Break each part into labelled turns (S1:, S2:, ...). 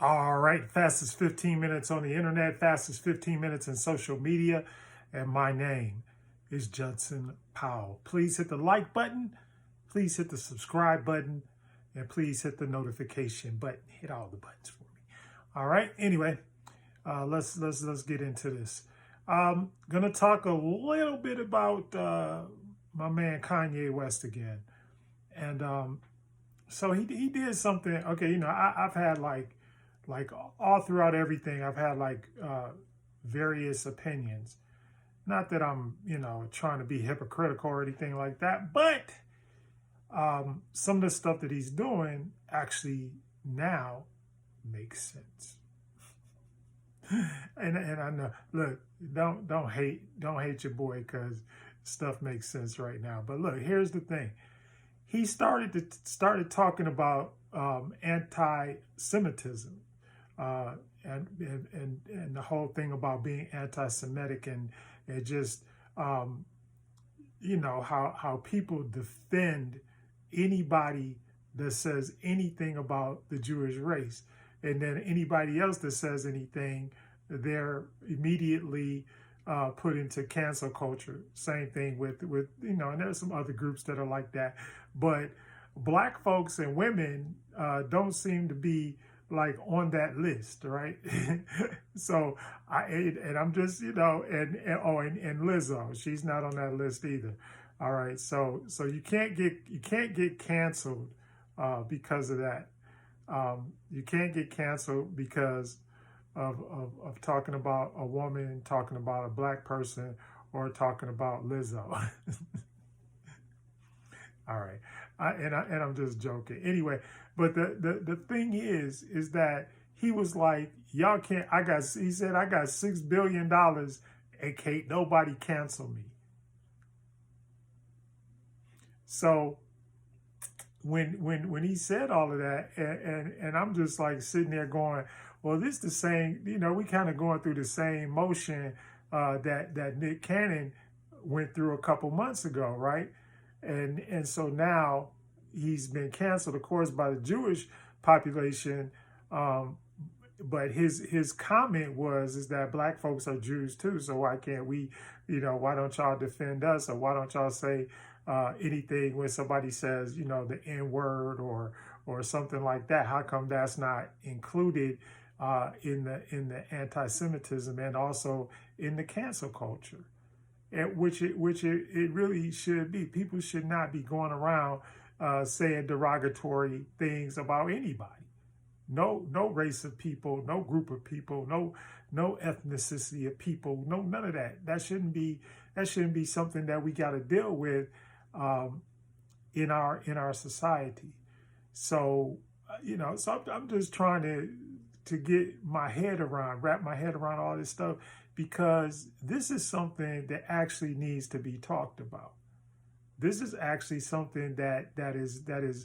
S1: All right, fastest 15 minutes on the internet, fastest 15 minutes in social media, and my name is Judson Powell. Please hit the like button, please hit the subscribe button, and please hit the notification button. Hit all the buttons for me. All right. Anyway, let's get into this. Gonna talk a little bit about my man Kanye West again, and so he did something. Okay, I've had like all throughout everything, I've had various opinions. Not that I'm, trying to be hypocritical or anything like that, but some of the stuff that he's doing actually now makes sense. and I know, look, don't hate your boy because stuff makes sense right now. But look, here's the thing. He started talking about anti-Semitism. And the whole thing about being anti-Semitic and just how people defend anybody that says anything about the Jewish race, and then anybody else that says anything, they're immediately put into cancel culture. Same thing with and there's some other groups that are like that, but black folks and women don't seem to be like on that list, right? So I'm just, and Lizzo, she's not on that list either. All right, so you can't get canceled because of that. You can't get canceled because of talking about a woman, talking about a black person, or talking about Lizzo. All right, I'm just joking. Anyway, but the thing is that he was like, y'all can't. He said, I got $6 billion and can't nobody cancel me. So when he said all of that, and I'm just like sitting there going, well, this the same. We kind of going through the same motion that Nick Cannon went through a couple months ago, right? And so now he's been canceled, of course, by the Jewish population. But his comment is that black folks are Jews too. So why can't we, why don't y'all defend us, or why don't y'all say anything when somebody says, the N word or something like that? How come that's not included in the anti-Semitism and also in the cancel culture? Which it really should be. People should not be going around saying derogatory things about anybody. No race of people, no group of people, no ethnicity of people, none of that. That shouldn't be something that we got to deal with in our society. So so I'm just trying to get wrap my head around all this stuff, because this is something that actually needs to be talked about. This is actually something that is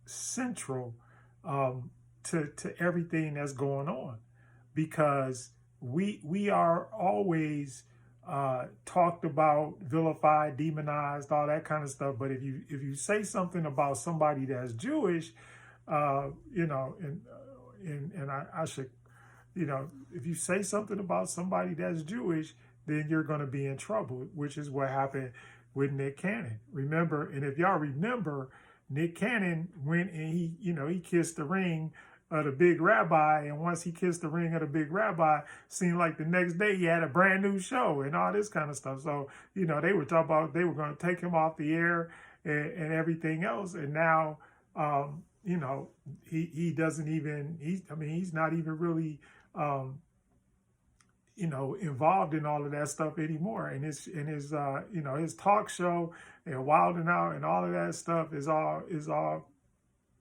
S1: central to everything that's going on, because we are always talked about, vilified, demonized, all that kind of stuff. But if you say something about somebody that's Jewish, I should, if you say something about somebody that's Jewish, then you're going to be in trouble, which is what happened with Nick Cannon. Remember, and if y'all remember, Nick Cannon went and he kissed the ring of the big rabbi, and once he kissed the ring of the big rabbi, seemed like the next day he had a brand new show and all this kind of stuff. So, they were talking about they were going to take him off the air and everything else, and now he doesn't even, he's not even really involved in all of that stuff anymore. And his talk show and Wild 'N Out and all of that stuff is all it's all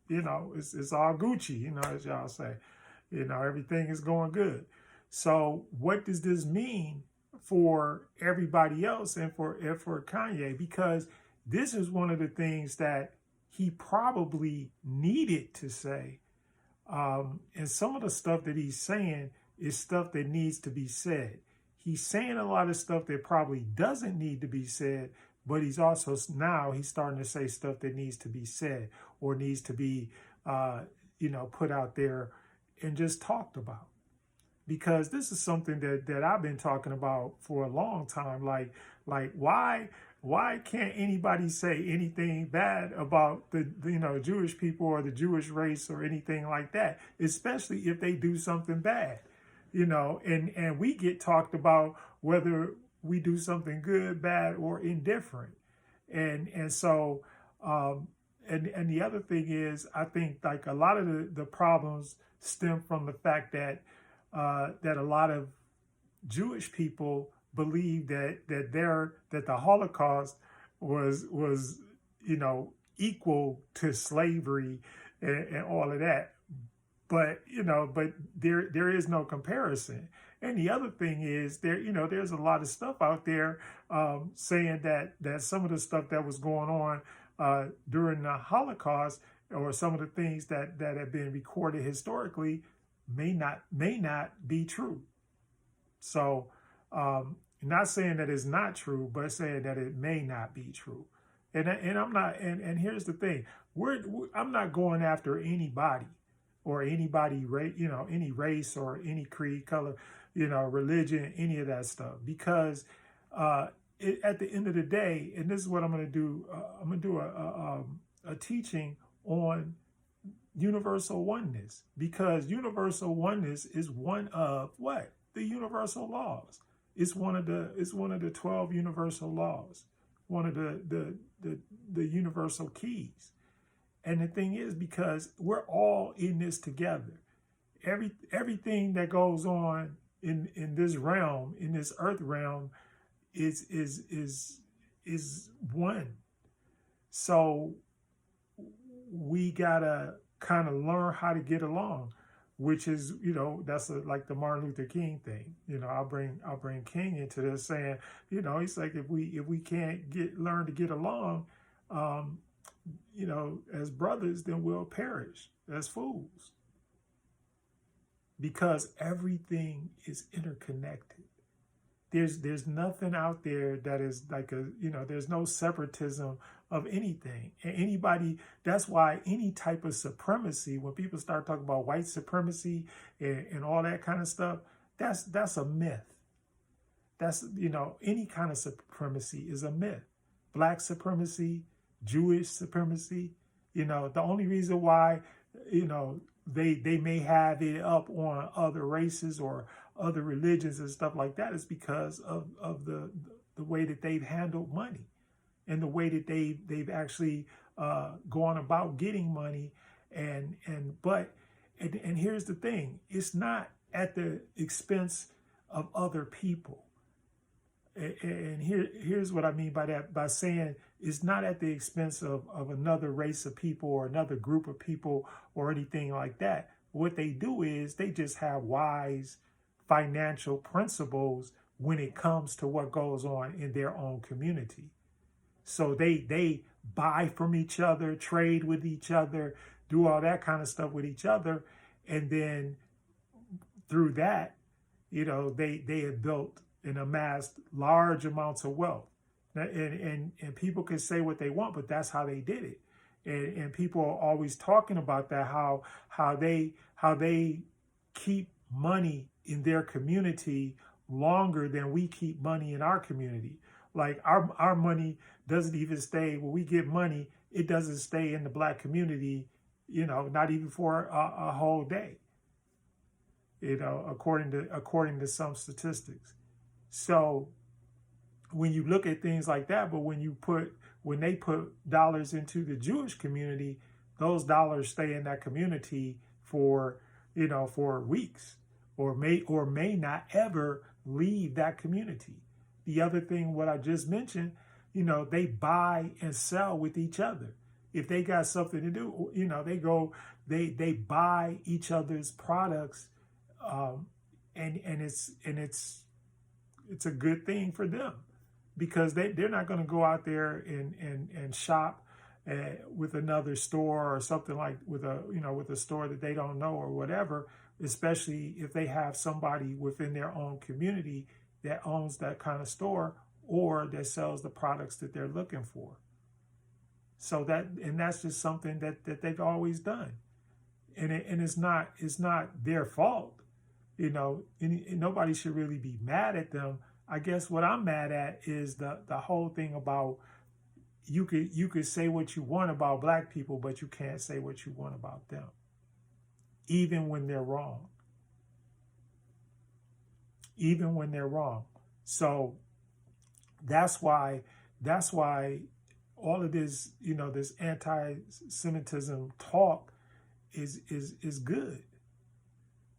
S1: Gucci, as y'all say. Everything is going good. So what does this mean for everybody else and for Kanye? Because this is one of the things that he probably needed to say. And some of the stuff that he's saying is stuff that needs to be said. He's saying a lot of stuff that probably doesn't need to be said, but he's also now he's starting to say stuff that needs to be said or needs to be, put out there and just talked about. Because this is something that I've been talking about for a long time. Like why can't anybody say anything bad about the Jewish people or the Jewish race or anything like that, especially if they do something bad, and we get talked about whether we do something good, bad, or indifferent. And so and the other thing is, I think like a lot of the problems stem from the fact that that a lot of Jewish people believe that the Holocaust was equal to slavery and all of that, but there is no comparison. And the other thing is there's a lot of stuff out there saying that some of the stuff that was going on during the Holocaust, or some of the things that have been recorded historically, may not be true. So not saying that it's not true, but saying that it may not be true. And I'm not. And here's the thing: I'm not going after anybody or anybody, any race or any creed, color, religion, any of that stuff. Because at the end of the day, and this is what I'm going to do. I'm going to do a teaching on universal oneness, because universal oneness is one of what? The universal laws. It's one of the 12 universal laws, one of the universal keys. And the thing is, because we're all in this together, everything that goes on in this realm, in this earth realm, is one. So we gotta kind of learn how to get along, which is, that's like the Martin Luther King thing. I'll bring King into this, saying, he's like, if we can't learn to get along, as brothers, then we'll perish as fools, because everything is interconnected. There's nothing out there that is like there's no separatism of anything. And anybody, that's why any type of supremacy, when people start talking about white supremacy and all that kind of stuff, that's a myth. That's, any kind of supremacy is a myth. Black supremacy, Jewish supremacy, the only reason why, they may have it up on other races or other religions and stuff like that is because of the way that they've handled money and the way that they've actually gone about getting money. And here's the thing, it's not at the expense of other people. And here's what I mean by that, by saying it's not at the expense of another race of people or another group of people or anything like that. What they do is they just have wise financial principles when it comes to what goes on in their own community. So they buy from each other, trade with each other, do all that kind of stuff with each other. And then through that, they have built and amassed large amounts of wealth. And people can say what they want, but that's how they did it. And people are always talking about that, how they keep money in their community longer than we keep money in our community. Like our money doesn't even stay, when we get money, it doesn't stay in the Black community, not even for a whole day, according to some statistics. So when you look at things like that, but when they put dollars into the Jewish community, those dollars stay in that community for weeks, or may not ever leave that community. The other thing, what I just mentioned, they buy and sell with each other. If they got something to do, they buy each other's products, and it's a good thing for them, because they're not going to go out there and shop with another store or something, like with a store that they don't know or whatever, especially if they have somebody within their own community that owns that kind of store or that sells the products that they're looking for. So that's just something that they've always done. and it's not their fault, you know, and nobody should really be mad at them. I guess what I'm mad at is the whole thing about you could say what you want about black people, but you can't say what you want about them, even when they're wrong. Even when they're wrong. So that's why all of this, you know, this anti-Semitism talk is good.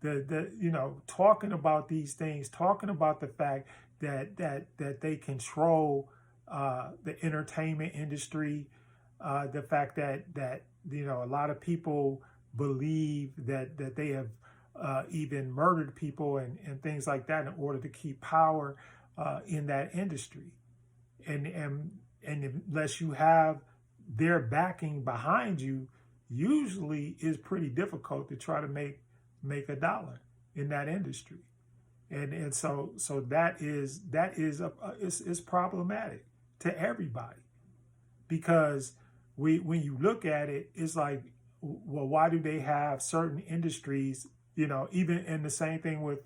S1: The you know, talking about these things, talking about the fact that they control the entertainment industry, the fact that you know, a lot of people believe that they have even murdered people and things like that in order to keep power in that industry, and unless you have their backing behind you, usually is pretty difficult to try to make a dollar in that industry. And so that is it's problematic to everybody, because when you look at it, it's like, well, why do they have certain industries, you know, even in the same thing with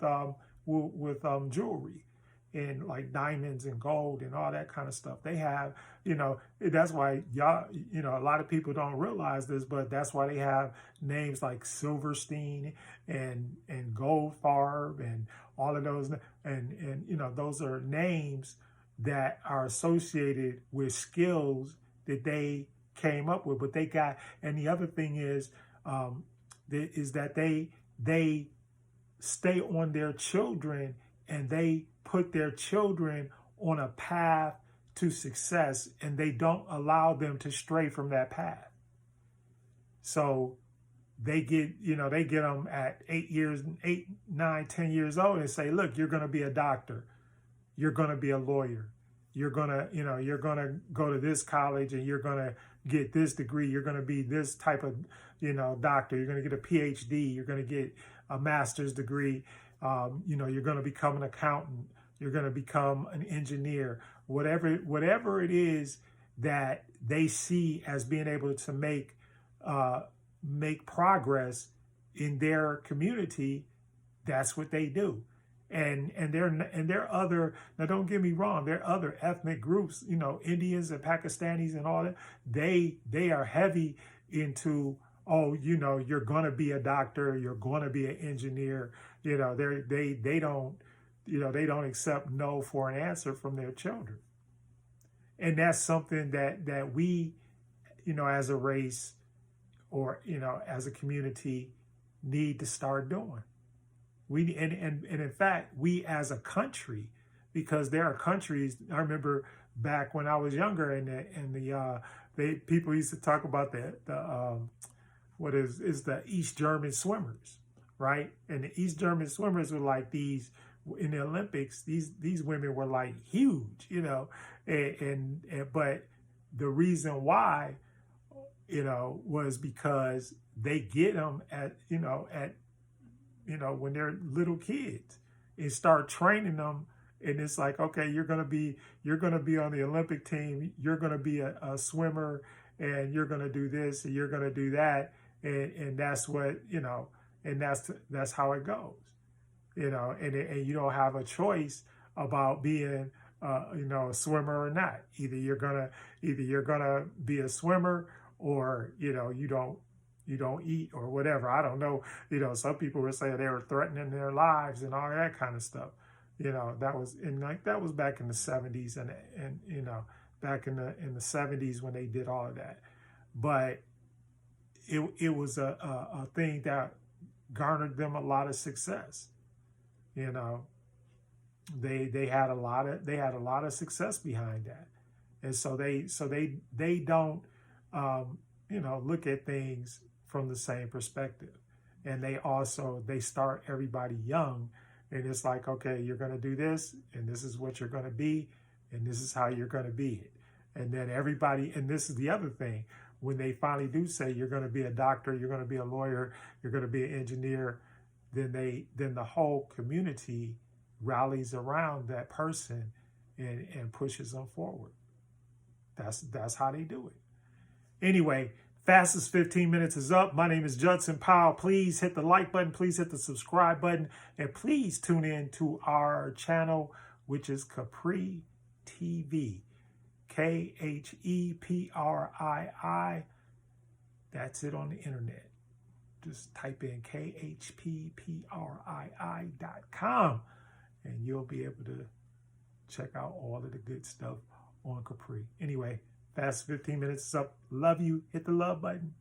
S1: jewelry and like diamonds and gold and all that kind of stuff. They have, you know, that's why y'all, you know, a lot of people don't realize this, but that's why they have names like Silverstein and Goldfarb and all of those, and you know, those are names that are associated with skills that they came up with. But they got, and the other thing is that they stay on their children, and they put their children on a path to success, and they don't allow them to stray from that path. So they get, you know, they get them at 8, 9, 10 years old and say, look, you're going to be a doctor. You're going to be a lawyer. You're going to, you know, you're going to go to this college and you're going to get this degree. You're going to be this type of, you know, doctor. You're going to get a PhD. You're going to get a master's degree. You know, you're going to become an accountant. You're going to become an engineer. Whatever it is that they see as being able to make progress in their community, that's what they do. And there are other, now don't get me wrong, there are other ethnic groups, you know, Indians and Pakistanis and all that. They are heavy into, oh, you know, you're going to be a doctor, you're going to be an engineer. You know, they don't, you know, they don't accept no for an answer from their children. And that's something that we, you know, as a race or, you know, as a community need to start doing. We and in fact, we as a country, because there are countries, I remember back when I was younger, and the people used to talk about the what is the East German swimmers, right? And the East German swimmers were like these in the Olympics. These women were like huge, you know, and but the reason why, you know, was because they get them at when they're little kids, and start training them. And it's like, okay, you're gonna be on the Olympic team. You're gonna be a swimmer, and you're gonna do this, and you're gonna do that, and that's what, you know, and that's how it goes, you know. And you don't have a choice about being you know, a swimmer or not. Either you're gonna be a swimmer, or, you know, you don't eat or whatever. I don't know. You know, some people were saying they were threatening their lives and all that kind of stuff. You know, that was back in the 70s and you know, back in the 70s when they did all of that. But it was a thing that garnered them a lot of success. You know, they had a lot of success behind that. And so they don't you know, look at things from the same perspective. And they start everybody young, and it's like, okay, you're going to do this, and this is what you're going to be, and this is how you're going to be it. And then everybody, and this is the other thing, when they finally do say you're going to be a doctor, you're going to be a lawyer, you're going to be an engineer, then the whole community rallies around that person and pushes them forward. That's how they do it. Anyway, Fastest 15 minutes is up. My name is Judson Powell. Please hit the like button. Please hit the subscribe button. And please tune in to our channel, which is Kaprii TV. KHEPRII. That's it on the internet. Just type in KHPPRII.com and you'll be able to check out all of the good stuff on Kaprii. Anyway, fast 15 minutes is up. Love you. Hit the love button.